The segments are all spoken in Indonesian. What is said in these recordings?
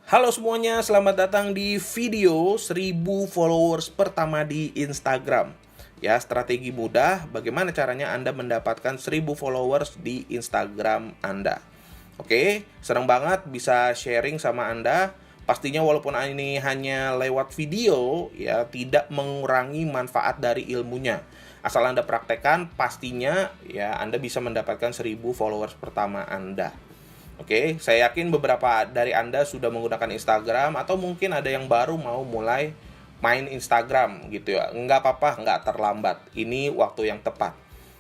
Halo semuanya, selamat datang di video 1000 followers pertama di Instagram. Ya, strategi mudah bagaimana caranya Anda mendapatkan 1000 followers di Instagram Anda. Oke, senang banget bisa sharing sama Anda. Pastinya walaupun ini hanya lewat video, ya tidak mengurangi manfaat dari ilmunya. Asal Anda praktekkan, pastinya ya Anda bisa mendapatkan 1000 followers pertama Anda. Oke, saya yakin beberapa dari Anda sudah menggunakan Instagram atau mungkin ada yang baru mau mulai main Instagram gitu ya. Nggak apa-apa, nggak terlambat. Ini waktu yang tepat.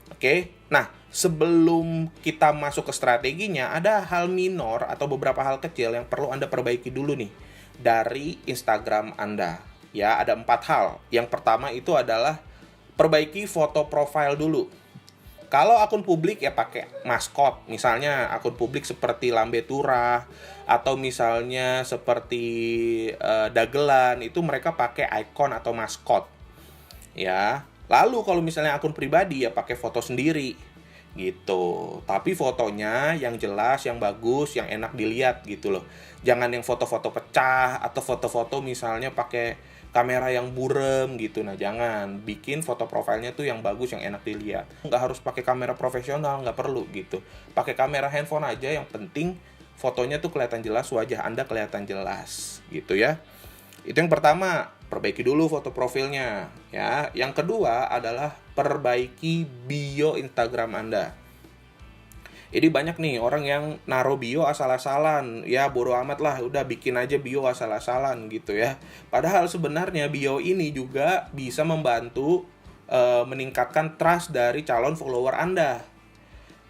Oke, nah sebelum kita masuk ke strateginya, ada hal minor atau beberapa hal kecil yang perlu Anda perbaiki dulu nih dari Instagram Anda. Ya, ada 4 hal. Yang pertama itu adalah perbaiki foto profile dulu. Kalau akun publik ya pakai maskot, misalnya akun publik seperti Lambe Turah atau misalnya seperti dagelan, itu mereka pakai icon atau maskot. Ya. Lalu kalau misalnya akun pribadi ya pakai foto sendiri gitu. Tapi fotonya yang jelas, yang bagus, yang enak dilihat gitu loh. Jangan yang foto-foto pecah atau foto-foto misalnya pakai kamera yang burem gitu. Nah, jangan. Bikin foto profilnya tuh yang bagus, yang enak dilihat. Nggak harus pakai kamera profesional, nggak perlu gitu. Pakai kamera handphone aja, yang penting fotonya tuh kelihatan jelas, wajah Anda kelihatan jelas gitu ya. Itu yang pertama, perbaiki dulu foto profilnya ya. Yang kedua adalah perbaiki bio Instagram Anda. Ini banyak nih orang yang naro bio asal-asalan. Ya bodo amat lah, udah bikin aja bio asal-asalan gitu ya. Padahal sebenarnya bio ini juga bisa membantu meningkatkan trust dari calon follower Anda.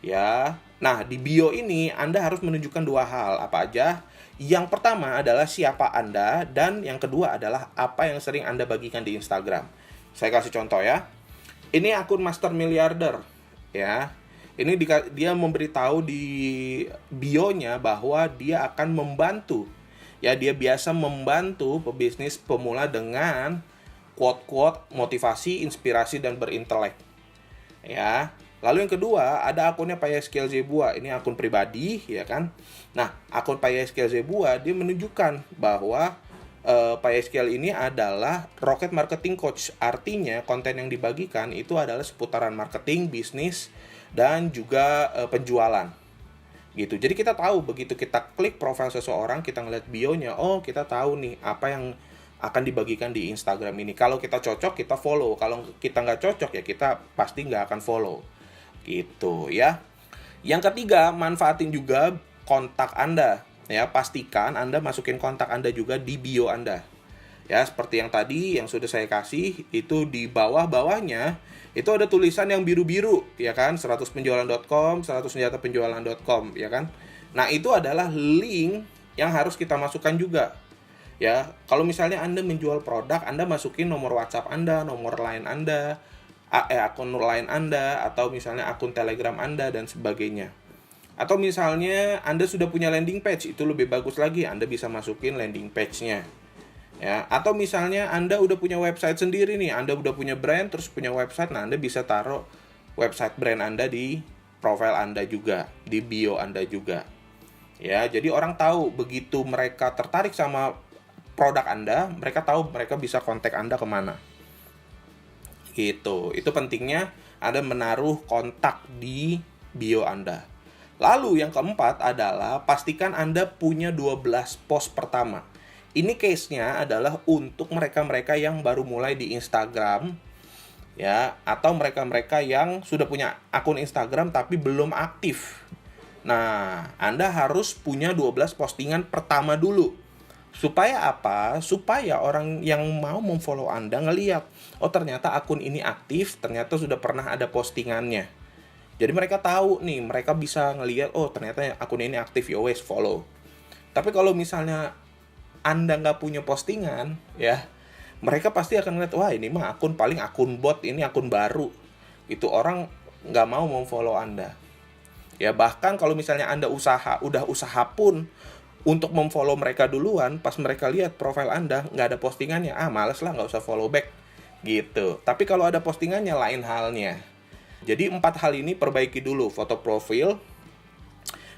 Ya. Nah, di bio ini Anda harus menunjukkan dua hal. Apa aja? Yang pertama adalah siapa Anda, dan yang kedua adalah apa yang sering Anda bagikan di Instagram. Saya kasih contoh ya. Ini akun Master Miliarder ya. Ini dia memberitahu di bio-nya bahwa dia akan membantu. Ya, dia biasa membantu pebisnis pemula dengan quote-quote motivasi, inspirasi, dan berintelek. Ya. Lalu yang kedua, ada akunnya Payeskil Zebua. Ini akun pribadi, ya kan? Nah, akun Payeskil Zebua, dia menunjukkan bahwa Payeskil ini adalah Rocket Marketing Coach. Artinya, konten yang dibagikan itu adalah seputaran marketing, bisnis, dan juga penjualan. Gitu. Jadi kita tahu, begitu kita klik profil seseorang, kita ngeliat bio-nya, oh kita tahu nih apa yang akan dibagikan di Instagram ini. Kalau kita cocok, kita follow. Kalau kita nggak cocok, ya kita pasti nggak akan follow. Gitu ya. Yang ketiga, manfaatin juga kontak Anda. Ya, pastikan Anda masukin kontak Anda juga di bio Anda. Ya, seperti yang tadi yang sudah saya kasih, itu di bawah-bawahnya itu ada tulisan yang biru-biru, ya kan? 100penjualan.com, 100senjatapenjualan.com, ya kan? Nah, itu adalah link yang harus kita masukkan juga. Ya, kalau misalnya Anda menjual produk, Anda masukin nomor WhatsApp Anda, nomor line Anda, akun line Anda, atau misalnya akun Telegram Anda, dan sebagainya. Atau misalnya Anda sudah punya landing page, itu lebih bagus lagi, Anda bisa masukin landing page-nya. Ya, atau misalnya Anda udah punya website sendiri nih, Anda udah punya brand, terus punya website, nah Anda bisa taruh website brand Anda di profile Anda juga, di bio Anda juga. Ya, jadi orang tahu begitu mereka tertarik sama produk Anda, mereka tahu mereka bisa kontak Anda kemana. Gitu. Itu pentingnya Anda menaruh kontak di bio Anda. Lalu yang keempat adalah pastikan Anda punya 12 post pertama. Ini case-nya adalah untuk mereka-mereka yang baru mulai di Instagram, ya, atau mereka-mereka yang sudah punya akun Instagram tapi belum aktif. Nah, Anda harus punya 12 postingan pertama dulu. Supaya apa? Supaya orang yang mau memfollow Anda ngelihat, oh ternyata akun ini aktif, ternyata sudah pernah ada postingannya. Jadi mereka tahu nih, mereka bisa ngelihat, oh ternyata akun ini aktif, ya wes follow. Tapi kalau misalnya Anda nggak punya postingan, ya mereka pasti akan ngeliat, wah ini mah paling akun bot, ini akun baru. Itu orang nggak mau memfollow Anda. Ya, bahkan kalau misalnya Anda udah usaha pun untuk memfollow mereka duluan, pas mereka lihat profil Anda nggak ada postingannya, males lah, nggak usah follow back gitu. Tapi kalau ada postingannya, lain halnya. Jadi 4 hal ini perbaiki dulu: foto profil,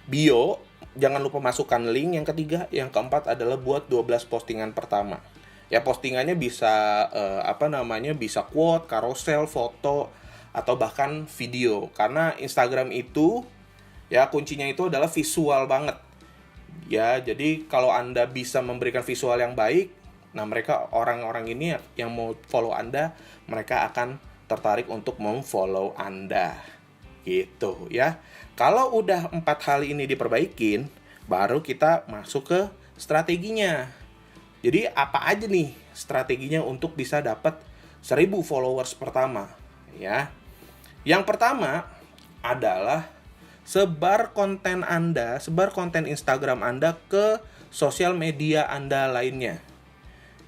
bio, Jangan lupa masukkan link yang ketiga. Yang keempat adalah buat 12 postingan pertama. Ya, postingannya bisa bisa quote, carousel, foto, atau bahkan video. Karena Instagram itu ya kuncinya itu adalah visual banget. Ya, jadi kalau Anda bisa memberikan visual yang baik, nah mereka orang-orang ini yang mau follow Anda, mereka akan tertarik untuk memfollow Anda. Gitu ya. Kalau udah 4 hal ini diperbaikin, baru kita masuk ke strateginya. Jadi apa aja nih strateginya untuk bisa dapat 1000 followers pertama, ya. Yang pertama adalah sebar konten Anda, sebar konten Instagram Anda ke sosial media Anda lainnya.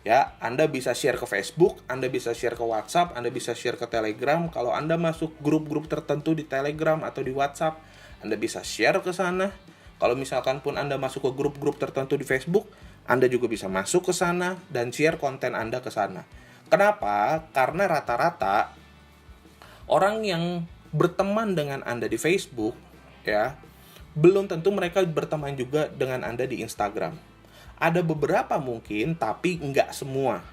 Ya, Anda bisa share ke Facebook, Anda bisa share ke WhatsApp, Anda bisa share ke Telegram. Kalau Anda masuk grup-grup tertentu di Telegram atau di WhatsApp, Anda bisa share ke sana. Kalau misalkan pun Anda masuk ke grup-grup tertentu di Facebook, Anda juga bisa masuk ke sana dan share konten Anda ke sana. Kenapa? Karena rata-rata orang yang berteman dengan Anda di Facebook, ya, belum tentu mereka berteman juga dengan Anda di Instagram. Ada beberapa mungkin, tapi nggak semua.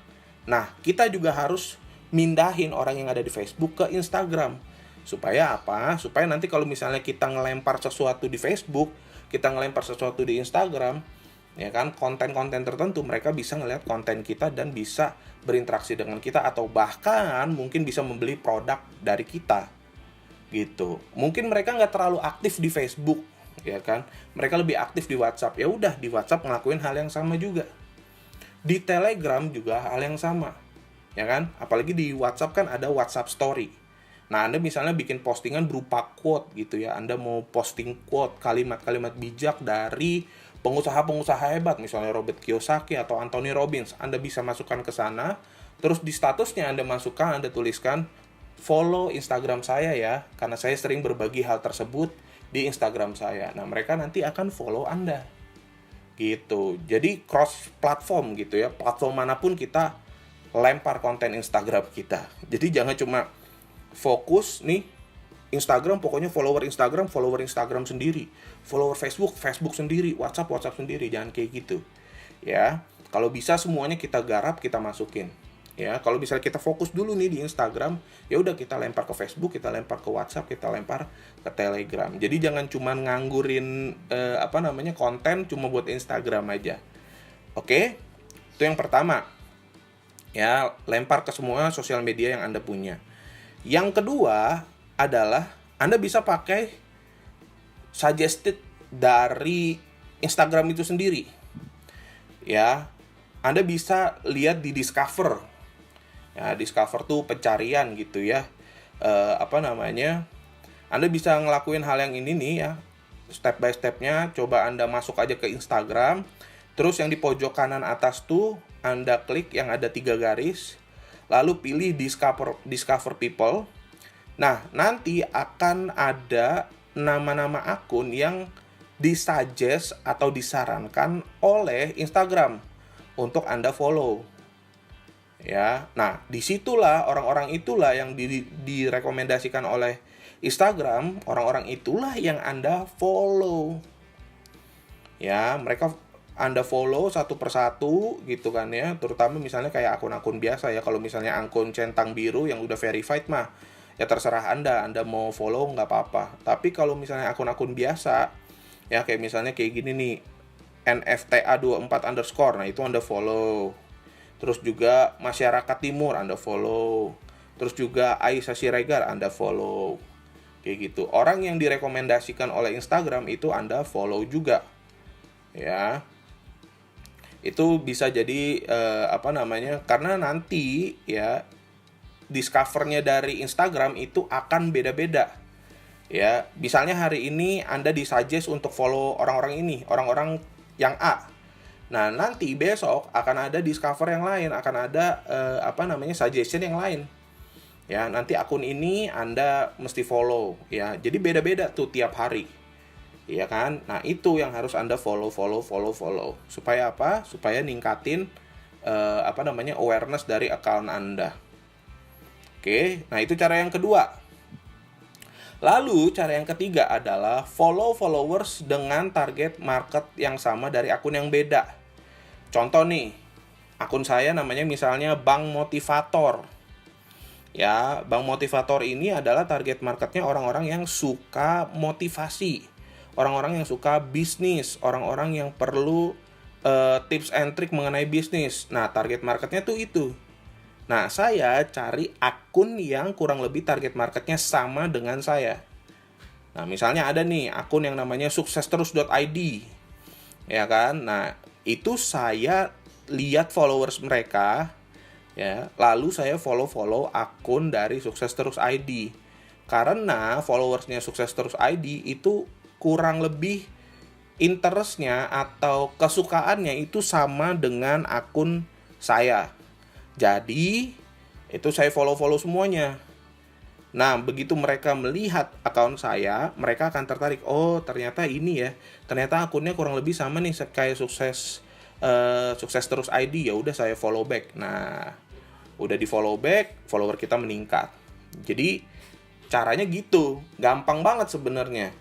Nah, kita juga harus mindahin orang yang ada di Facebook ke Instagram. Supaya apa? Supaya nanti kalau misalnya kita ngelempar sesuatu di Facebook, kita ngelempar sesuatu di Instagram, ya kan, konten-konten tertentu, mereka bisa ngelihat konten kita dan bisa berinteraksi dengan kita, atau bahkan mungkin bisa membeli produk dari kita. Gitu. Mungkin mereka nggak terlalu aktif di Facebook, ya kan, mereka lebih aktif di WhatsApp. Ya udah, di WhatsApp ngelakuin hal yang sama juga. Di Telegram juga hal yang sama, ya kan, apalagi di WhatsApp kan ada WhatsApp Story. Nah, Anda misalnya bikin postingan berupa quote gitu ya, Anda mau posting quote, kalimat-kalimat bijak dari pengusaha-pengusaha hebat, misalnya Robert Kiyosaki atau Anthony Robbins, Anda bisa masukkan ke sana. Terus di statusnya Anda masukkan, Anda tuliskan, follow Instagram saya ya, karena saya sering berbagi hal tersebut di Instagram saya. Nah, mereka nanti akan follow Anda. Gitu. Jadi cross platform gitu ya. Platform manapun kita lempar konten Instagram kita. Jadi jangan cuma fokus nih Instagram, pokoknya follower Instagram sendiri, follower Facebook sendiri, WhatsApp sendiri. Jangan kayak gitu. Ya. Kalau bisa semuanya kita garap, kita masukin. Ya, kalau misalnya kita fokus dulu nih di Instagram, ya udah kita lempar ke Facebook, kita lempar ke WhatsApp, kita lempar ke Telegram. Jadi jangan cuma nganggurin konten cuma buat Instagram aja. Oke? Itu yang pertama. Ya, lempar ke semua sosial media yang Anda punya. Yang kedua adalah Anda bisa pakai suggested dari Instagram itu sendiri. Ya, Anda bisa lihat di Discover. Ya, Discover tuh pencarian gitu ya. Anda bisa ngelakuin hal yang ini nih ya. Step by stepnya, coba Anda masuk aja ke Instagram. Terus yang di pojok kanan atas tuh Anda klik yang ada 3 garis. Lalu pilih Discover People. Nah, nanti akan ada nama-nama akun yang disuggest atau disarankan oleh Instagram untuk Anda follow. Ya, nah disitulah orang-orang itulah yang direkomendasikan oleh Instagram, orang-orang itulah yang Anda follow. Ya, mereka Anda follow satu persatu gitu kan ya, terutama misalnya kayak akun-akun biasa ya. Kalau misalnya akun centang biru yang udah verified mah, ya terserah Anda mau follow nggak apa-apa. Tapi kalau misalnya akun-akun biasa, ya kayak misalnya kayak gini nih, NFTA24_, nah itu Anda follow. Terus juga Masyarakat Timur Anda follow. Terus juga Aisyah Siregar Anda follow. Kayak gitu. Orang yang direkomendasikan oleh Instagram itu Anda follow juga. Ya. Itu bisa jadi karena nanti ya discovernya dari Instagram itu akan beda-beda. Ya, misalnya hari ini Anda disuggest untuk follow orang-orang ini, orang-orang yang A. Nah, nanti besok akan ada discover yang lain, akan ada suggestion yang lain. Ya, nanti akun ini Anda mesti follow ya. Jadi beda-beda tuh tiap hari. Iya kan? Nah, itu yang harus Anda follow. Supaya apa? Supaya ningkatin awareness dari akun Anda. Oke, nah itu cara yang kedua. Lalu cara yang ketiga adalah follow followers dengan target market yang sama dari akun yang beda. Contoh nih, akun saya namanya misalnya Bank Motivator. Ya, Bank Motivator ini adalah target marketnya orang-orang yang suka motivasi, orang-orang yang suka bisnis, orang-orang yang perlu tips and trick mengenai bisnis. Nah, target marketnya tuh itu. Nah, saya cari akun yang kurang lebih target marketnya sama dengan saya. Nah, misalnya ada nih akun yang namanya suksesterus.id. Ya kan? Nah, itu saya lihat followers mereka, ya. Lalu saya follow akun dari suksesterus.id. Karena followersnya suksesterus.id itu kurang lebih interestnya atau kesukaannya itu sama dengan akun saya. Jadi, itu saya follow semuanya. Nah, begitu mereka melihat akun saya, mereka akan tertarik. Oh, ternyata ini ya. Ternyata akunnya kurang lebih sama nih kayak sukses terus ID. Ya udah saya follow back. Nah, udah di follow back, follower kita meningkat. Jadi, caranya gitu. Gampang banget sebenarnya.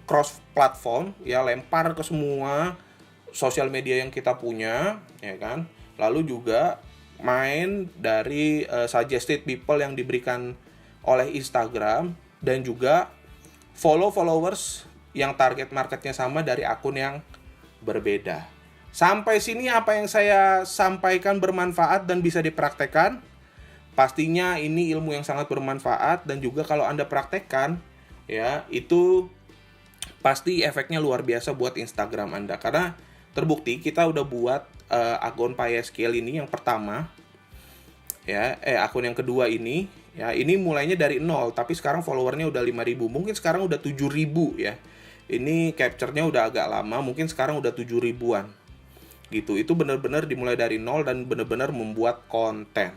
Cross platform, ya, lempar ke semua sosial media yang kita punya, ya kan. Lalu juga main dari suggested people yang diberikan oleh Instagram, dan juga follow followers yang target marketnya sama dari akun yang berbeda. Sampai sini apa yang saya sampaikan bermanfaat dan bisa dipraktekkan? Pastinya ini ilmu yang sangat bermanfaat, dan juga kalau Anda praktekkan, ya, itu pasti efeknya luar biasa buat Instagram Anda. Karena terbukti kita udah buat akun PayScale ini yang pertama, ya, akun yang kedua ini, ya, ini mulainya dari 0, tapi sekarang followernya udah 5.000, mungkin sekarang udah 7.000 ya. Ini capture-nya udah agak lama, mungkin sekarang udah 7.000-an. Gitu, itu benar-benar dimulai dari 0 dan benar-benar membuat konten.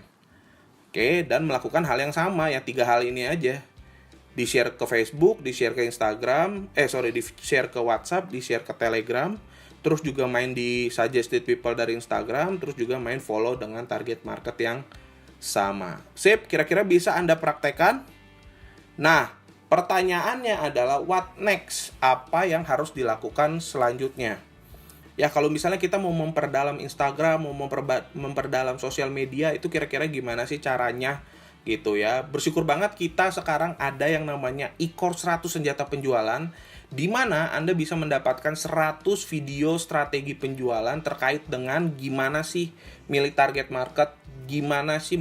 Oke, dan melakukan hal yang sama, ya, 3 hal ini aja. Di-share ke Facebook, di-share ke Instagram, di-share ke WhatsApp, di-share ke Telegram, terus juga main di suggested people dari Instagram, terus juga main follow dengan target market yang sama. Sip, kira-kira bisa Anda praktekkan? Nah, pertanyaannya adalah what next? Apa yang harus dilakukan selanjutnya? Ya, kalau misalnya kita mau memperdalam Instagram, mau memperdalam sosial media, itu kira-kira gimana sih caranya? Gitu ya. Bersyukur banget kita sekarang ada yang namanya e-course 100 senjata penjualan, di mana Anda bisa mendapatkan 100 video strategi penjualan terkait dengan gimana sih milih target market, gimana sih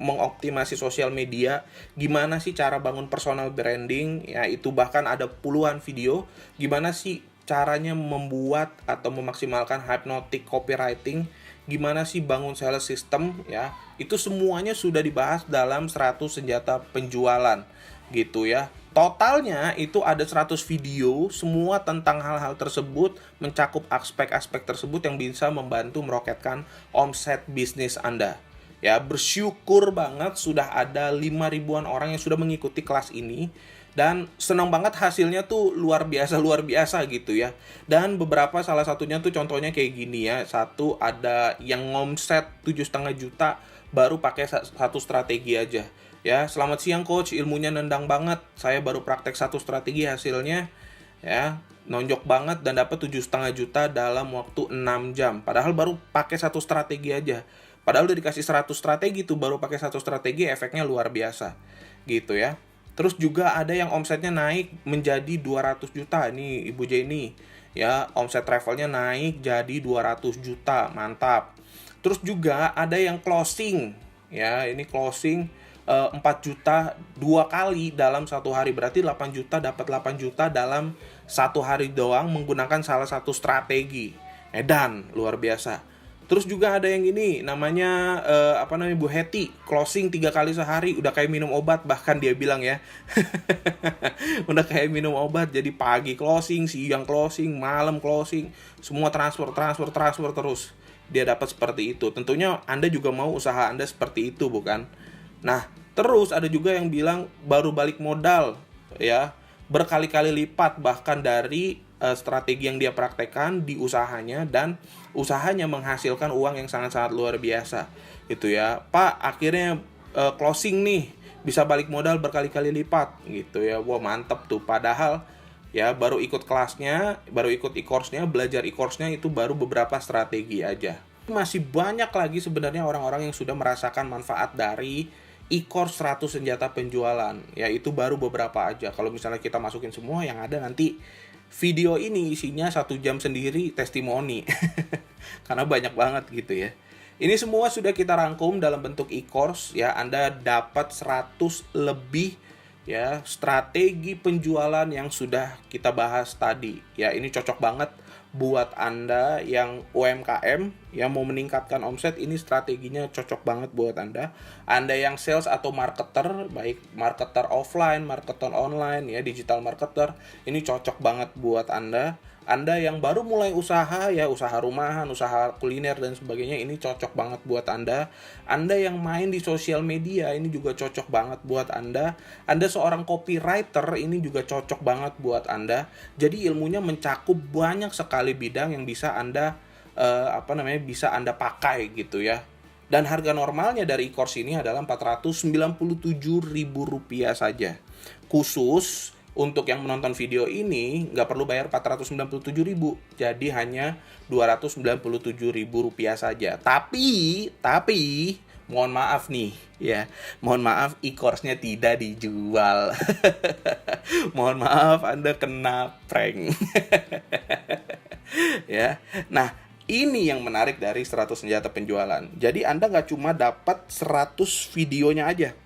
mengoptimasi sosial media, gimana sih cara bangun personal branding, ya, itu bahkan ada puluhan video, gimana sih caranya membuat atau memaksimalkan hypnotic copywriting, gimana sih bangun sales system, ya. Itu semuanya sudah dibahas dalam 100 senjata penjualan, gitu ya. Totalnya itu ada 100 video, semua tentang hal-hal tersebut, mencakup aspek-aspek tersebut yang bisa membantu meroketkan omset bisnis Anda. Ya, bersyukur banget sudah ada 5.000-an orang yang sudah mengikuti kelas ini. Dan senang banget hasilnya tuh luar biasa gitu ya. Dan beberapa, salah satunya tuh contohnya kayak gini ya. Satu, ada yang ngomset 7,5 juta baru pakai satu strategi aja. Ya, selamat siang coach, ilmunya nendang banget. Saya baru praktek satu strategi, hasilnya ya nonjok banget dan dapat 7,5 juta dalam waktu 6 jam. Padahal baru pakai satu strategi aja. Padahal udah dikasih 100 strategi tuh, baru pakai satu strategi efeknya luar biasa. Gitu ya. Terus juga ada yang omsetnya naik menjadi 200 juta. Ini Ibu Jenny, ya, omset travelnya naik jadi 200 juta. Mantap. Terus juga ada yang closing, ya, ini closing 4 juta 2 kali dalam satu hari. Berarti 8 juta, dapat 8 juta dalam satu hari doang menggunakan salah satu strategi. Edan, luar biasa. Terus juga ada yang ini, namanya Bu Heti, closing 3 kali sehari, udah kayak minum obat, bahkan dia bilang ya. Udah kayak minum obat, jadi pagi closing, siang closing, malam closing, semua transfer terus. Dia dapat seperti itu. Tentunya Anda juga mau usaha Anda seperti itu, bukan? Nah, terus ada juga yang bilang baru balik modal, ya, berkali-kali lipat bahkan dari strategi yang dia praktekkan di usahanya, dan usahanya menghasilkan uang yang sangat-sangat luar biasa. Itu ya, Pak, akhirnya closing nih bisa balik modal berkali-kali lipat gitu ya. Wah, mantep tuh. Padahal ya baru ikut kelasnya, baru ikut e-course-nya, belajar e-course-nya itu baru beberapa strategi aja. Masih banyak lagi sebenarnya orang-orang yang sudah merasakan manfaat dari e-course 100 senjata penjualan. Ya itu baru beberapa aja. Kalau misalnya kita masukin semua, yang ada nanti video ini isinya 1 jam sendiri testimoni. Karena banyak banget gitu ya. Ini semua sudah kita rangkum dalam bentuk e-course ya. Anda dapat 100 lebih ya strategi penjualan yang sudah kita bahas tadi. Ya, ini cocok banget buat Anda yang UMKM yang mau meningkatkan omset, ini strateginya cocok banget buat Anda. Anda yang sales atau marketer, baik marketer offline, marketer online ya, digital marketer, ini cocok banget buat Anda. Anda yang baru mulai usaha ya, usaha rumahan, usaha kuliner dan sebagainya, ini cocok banget buat Anda. Anda yang main di sosial media, ini juga cocok banget buat Anda. Anda seorang copywriter, ini juga cocok banget buat Anda. Jadi ilmunya mencakup banyak sekali bidang yang bisa Anda bisa Anda pakai gitu ya. Dan harga normalnya dari e-course ini adalah Rp497.000 saja. Khusus untuk yang menonton video ini nggak perlu bayar Rp497.000, jadi hanya Rp297.000 saja. Tapi mohon maaf nih ya, mohon maaf e-course-nya tidak dijual. Mohon maaf, Anda kena prank. Ya, nah ini yang menarik dari 100 senjata penjualan. Jadi Anda nggak cuma dapat 100 videonya aja,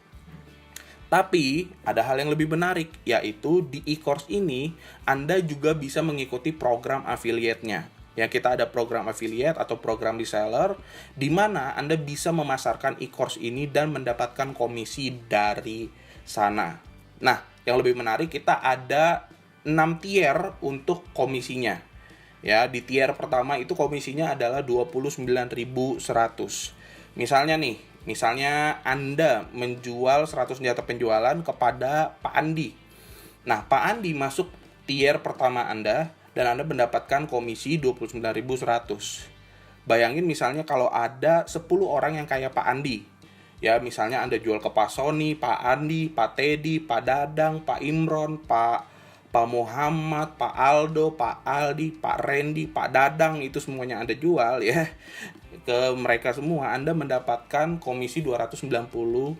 tapi ada hal yang lebih menarik, yaitu di e-course ini Anda juga bisa mengikuti program affiliate-nya. Ya, kita ada program affiliate atau program reseller, di mana Anda bisa memasarkan e-course ini dan mendapatkan komisi dari sana. Nah, yang lebih menarik, kita ada 6 tier untuk komisinya. Ya, di tier pertama itu komisinya adalah 29.100. Misalnya Anda menjual 100 senjata penjualan kepada Pak Andi. Nah, Pak Andi masuk tier pertama Anda dan Anda mendapatkan komisi 29.100. Bayangin misalnya kalau ada 10 orang yang kayak Pak Andi. Ya, misalnya Anda jual ke Pak Sony, Pak Andi, Pak Teddy, Pak Dadang, Pak Imron, Pak Muhammad, Pak Aldo, Pak Aldi, Pak Randy, Pak Dadang, itu semuanya Anda jual ya. Ke mereka semua Anda mendapatkan komisi 291.000,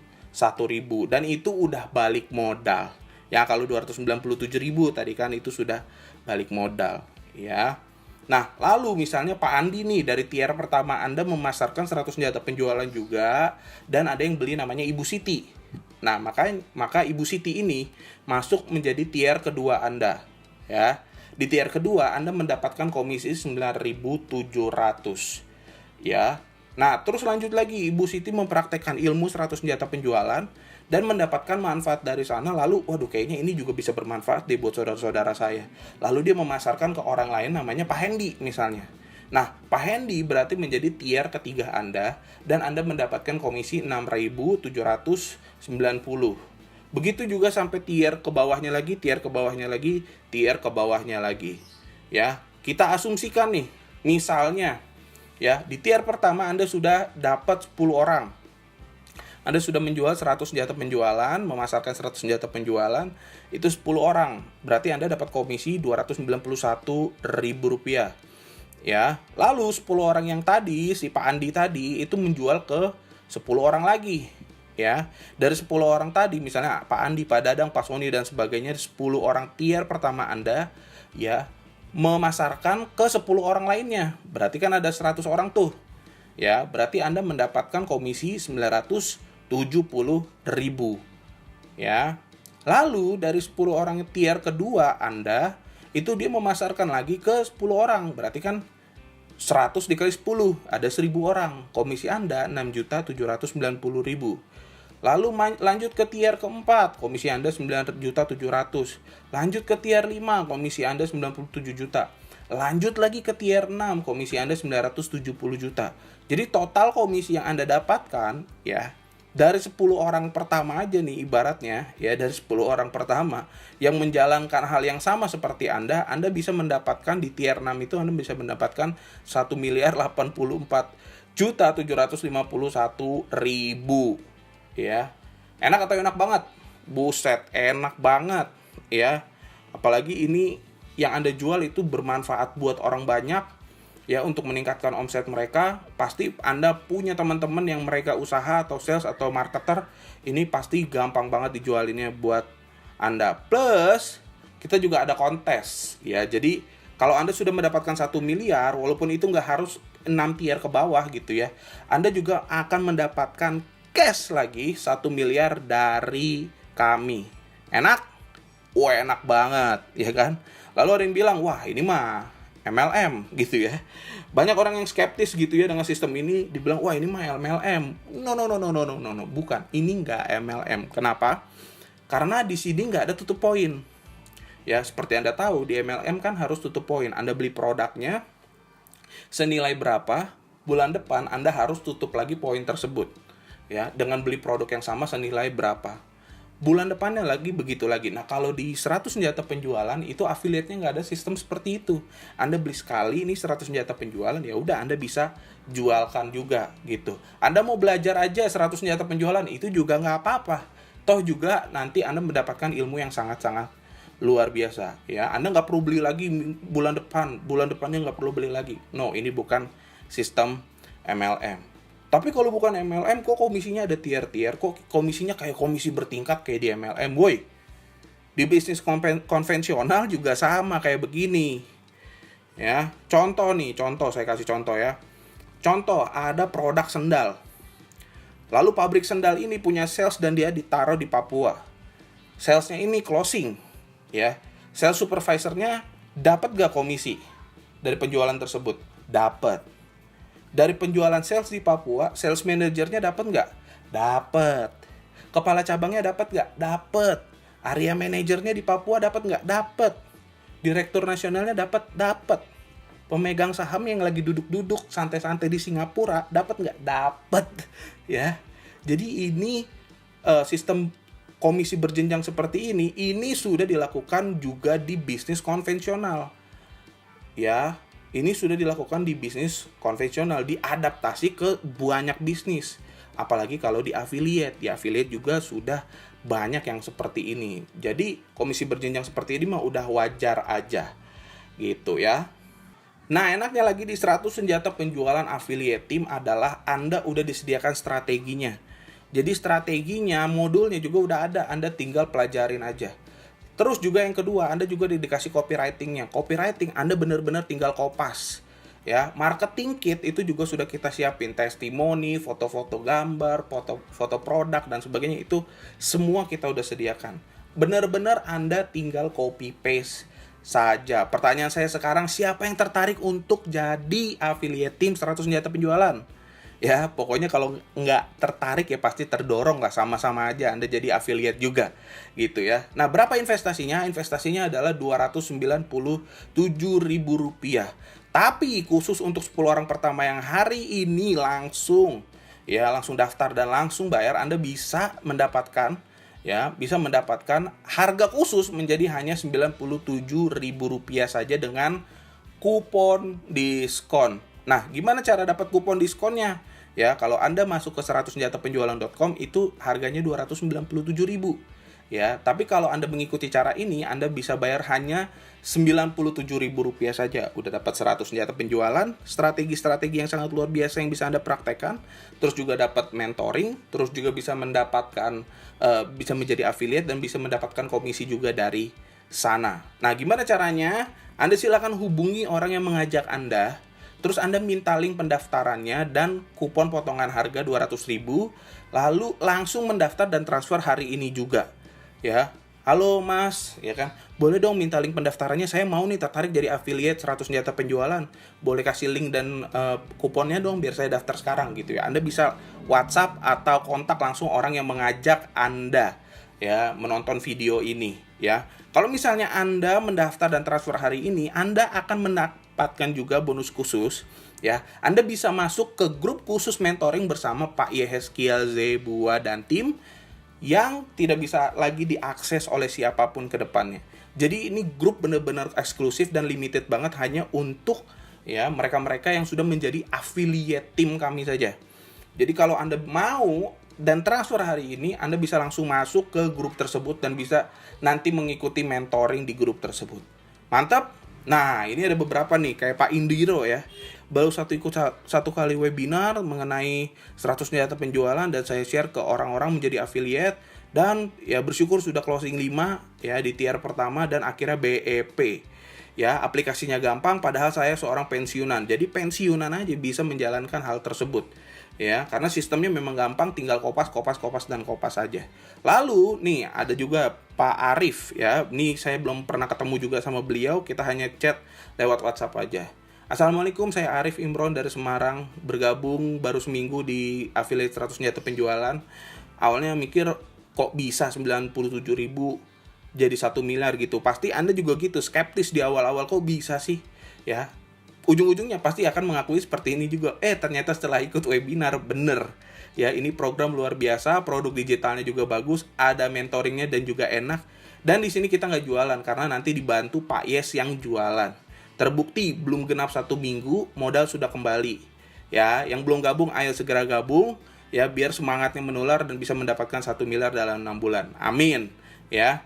dan itu udah balik modal. Ya, kalau 297.000 tadi kan itu sudah balik modal ya. Nah, lalu misalnya Pak Andi nih dari tier pertama Anda memasarkan 100 senjata penjualan juga, dan ada yang beli namanya Ibu Siti. Nah, maka Ibu Siti ini masuk menjadi tier kedua Anda ya. Di tier kedua Anda mendapatkan komisi 9.700 ya. Nah, terus lanjut lagi, Ibu Siti mempraktekkan ilmu 100 senjata penjualan dan mendapatkan manfaat dari sana. Lalu, waduh, kayaknya ini juga bisa bermanfaat deh buat saudara-saudara saya. Lalu dia memasarkan ke orang lain namanya Pak Hendy misalnya. Nah, Pak Hendy berarti menjadi tier ketiga Anda, dan Anda mendapatkan komisi 6.790. Begitu juga sampai tier ke bawahnya lagi, tier ke bawahnya lagi, tier ke bawahnya lagi. Ya, kita asumsikan nih, misalnya ya, di tier pertama Anda sudah dapat 10 orang. Anda sudah menjual 100 senjata penjualan, memasarkan 100 senjata penjualan, itu 10 orang. Berarti Anda dapat komisi Rp291.000. Ya, lalu 10 orang yang tadi, si Pak Andi tadi, itu menjual ke 10 orang lagi. Ya, dari 10 orang tadi, misalnya Pak Andi, Pak Dadang, Pak Sony, dan sebagainya, 10 orang tier pertama Anda, ya, memasarkan ke 10 orang lainnya. Berarti kan ada 100 orang tuh. Ya, berarti Anda mendapatkan komisi 970.000. Ya. Lalu dari 10 orang tier kedua Anda, itu dia memasarkan lagi ke 10 orang. Berarti kan 100 dikali 10, ada 1.000 orang. Komisi Anda 6.790.000. Lalu lanjut ke tier keempat, komisi Anda 9.700.000. Lanjut ke tier 5, komisi Anda 97 juta. Lanjut lagi ke tier 6, komisi Anda 970 juta. Jadi total komisi yang Anda dapatkan ya, dari 10 orang pertama aja nih ibaratnya ya, dari 10 orang pertama yang menjalankan hal yang sama seperti Anda bisa mendapatkan di tier 6 itu Anda bisa mendapatkan 1.084.751.000 ya. Enak atau enak banget? Buset, enak banget ya. Apalagi ini yang Anda jual itu bermanfaat buat orang banyak ya, untuk meningkatkan omset mereka. Pasti Anda punya teman-teman yang mereka usaha atau sales atau marketer, ini pasti gampang banget dijualinnya buat Anda. Plus kita juga ada kontes ya. Jadi kalau Anda sudah mendapatkan 1 miliar, walaupun itu nggak harus 6 tier ke bawah gitu ya, Anda juga akan mendapatkan cash lagi 1 miliar dari kami. Enak? Wah, enak banget ya kan. Lalu ada yang bilang, wah ini mah MLM gitu ya. Banyak orang yang skeptis gitu ya dengan sistem ini, dibilang wah ini mah MLM. No, bukan. Ini nggak MLM. Kenapa? Karena di sini nggak ada tutup poin. Ya, seperti Anda tahu di MLM kan harus tutup poin. Anda beli produknya senilai berapa, bulan depan Anda harus tutup lagi poin tersebut. Ya, dengan beli produk yang sama senilai berapa. Bulan depannya lagi begitu lagi. Nah, kalau di 100 senjata penjualan itu affiliate-nya nggak ada sistem seperti itu. Anda beli sekali ini 100 senjata penjualan, ya udah Anda bisa jualkan juga gitu. Anda mau belajar aja 100 senjata penjualan itu juga nggak apa-apa. Toh juga nanti Anda mendapatkan ilmu yang sangat-sangat luar biasa ya. Anda nggak perlu beli lagi bulan depannya nggak perlu beli lagi. No, ini bukan sistem MLM. Tapi kalau bukan MLM, kok komisinya ada tier-tier, kok komisinya kayak komisi bertingkat kayak di MLM, woi. Di bisnis konvensional juga sama kayak begini. Ya, contoh saya kasih contoh ya. Contoh, ada produk sendal. Lalu pabrik sendal ini punya sales dan dia ditaruh di Papua. Salesnya ini closing, ya. Sales supervisornya dapat gak komisi dari penjualan tersebut? Dapat. Dari penjualan sales di Papua, sales manajernya dapat nggak? Dapat. Kepala cabangnya dapat nggak? Dapat. Area manajernya di Papua dapat nggak? Dapat. Direktur nasionalnya dapat? Dapat. Pemegang saham yang lagi duduk-duduk santai-santai di Singapura dapat nggak? Dapat. Ya. Jadi ini sistem komisi berjenjang seperti ini sudah dilakukan juga di bisnis konvensional. Ya. Ini sudah dilakukan di bisnis konvensional, diadaptasi ke banyak bisnis. Apalagi kalau di affiliate. Di affiliate juga sudah banyak yang seperti ini. Jadi komisi berjenjang seperti ini mah udah wajar aja. Gitu ya. Nah, enaknya lagi di 100 senjata penjualan affiliate team adalah Anda udah disediakan strateginya. Jadi strateginya, modulnya juga udah ada. Anda tinggal pelajarin aja. Terus juga yang kedua, Anda juga dikasih copywriting-nya. Copywriting Anda benar-benar tinggal kopas. Ya, marketing kit itu juga sudah kita siapin, testimoni, foto-foto gambar, foto produk dan sebagainya, itu semua kita udah sediakan. Benar-benar Anda tinggal copy paste saja. Pertanyaan saya sekarang, siapa yang tertarik untuk jadi affiliate team 100 senjata penjualan? Ya, pokoknya kalau nggak tertarik ya pasti terdorong lah, sama-sama aja Anda jadi affiliate juga gitu ya. Nah, berapa investasinya? Investasinya adalah Rp297.000. Tapi khusus untuk 10 orang pertama yang hari ini langsung daftar dan langsung bayar, Anda bisa mendapatkan harga khusus menjadi hanya Rp97.000 saja dengan kupon diskon. Nah, gimana cara dapat kupon diskonnya? Ya, kalau Anda masuk ke 100senjatapenjualan.com itu harganya Rp297.000. Ya, tapi kalau Anda mengikuti cara ini, Anda bisa bayar hanya Rp97.000 saja. Udah dapat 100 senjata penjualan, strategi-strategi yang sangat luar biasa yang bisa Anda praktekkan, terus juga dapat mentoring, terus juga bisa mendapatkan bisa menjadi affiliate dan bisa mendapatkan komisi juga dari sana. Nah, gimana caranya? Anda silakan hubungi orang yang mengajak Anda. Terus Anda minta link pendaftarannya dan kupon potongan harga Rp200.000, lalu langsung mendaftar dan transfer hari ini juga. Ya, halo Mas, ya kan? Boleh dong minta link pendaftarannya, saya mau nih tertarik jadi affiliate 100 senjata penjualan. Boleh kasih link dan kuponnya dong biar saya daftar sekarang gitu ya. Anda bisa WhatsApp atau kontak langsung orang yang mengajak Anda ya menonton video ini ya. Kalau misalnya Anda mendaftar dan transfer hari ini, Anda akan mendapatkan juga bonus khusus ya. Anda bisa masuk ke grup khusus mentoring bersama Pak Yehezkiel Zebua dan tim yang tidak bisa lagi diakses oleh siapapun ke depannya. Jadi ini grup benar-benar eksklusif dan limited banget, hanya untuk ya mereka-mereka yang sudah menjadi affiliate tim kami saja. Jadi kalau Anda mau dan transfer hari ini, Anda bisa langsung masuk ke grup tersebut dan bisa nanti mengikuti mentoring di grup tersebut. Mantap? Nah, ini ada beberapa nih, kayak Pak Indiro ya. Baru ikut satu kali webinar mengenai 100 data penjualan dan saya share ke orang-orang menjadi affiliate dan ya bersyukur sudah closing 5 ya di tier pertama dan akhirnya BEP. Ya, aplikasinya gampang padahal saya seorang pensiunan. Jadi pensiunan aja bisa menjalankan hal tersebut. Ya, karena sistemnya memang gampang, tinggal kopas aja. Lalu nih ada juga Pak Arif ya. Nih saya belum pernah ketemu juga sama beliau, kita hanya chat lewat WhatsApp aja. Assalamualaikum, saya Arif Imron dari Semarang, bergabung baru seminggu di affiliate 100 Jatuh Penjualan. Awalnya mikir kok bisa 97.000 jadi 1 miliar gitu. Pasti Anda juga gitu, skeptis di awal-awal, kok bisa sih ya. Ujung-ujungnya pasti akan mengakui seperti ini juga. Ternyata setelah ikut webinar bener ya, ini program luar biasa, produk digitalnya juga bagus, ada mentoringnya dan juga enak. Dan di sini kita nggak jualan karena nanti dibantu Pak Yes yang jualan. Terbukti belum genap 1 minggu modal sudah kembali. Ya, yang belum gabung ayo segera gabung ya, biar semangatnya menular dan bisa mendapatkan 1 miliar dalam 6 bulan. Amin ya.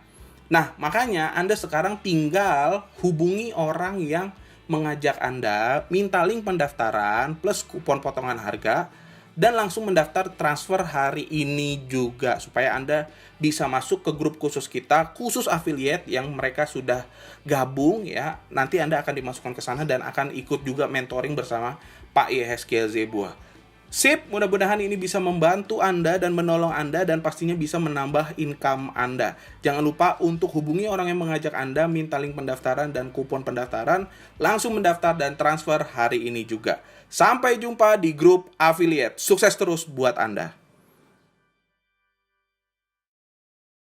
Nah, makanya Anda sekarang tinggal hubungi orang yang mengajak Anda, minta link pendaftaran plus kupon potongan harga dan langsung mendaftar transfer hari ini juga supaya Anda bisa masuk ke grup khusus kita, khusus affiliate yang mereka sudah gabung ya. Nanti Anda akan dimasukkan ke sana dan akan ikut juga mentoring bersama Pak Yehezkiel Zebua. Sip, mudah-mudahan ini bisa membantu Anda dan menolong Anda dan pastinya bisa menambah income Anda. Jangan lupa untuk hubungi orang yang mengajak Anda, minta link pendaftaran dan kupon pendaftaran, langsung mendaftar dan transfer hari ini juga. Sampai jumpa di grup affiliate. Sukses terus buat Anda.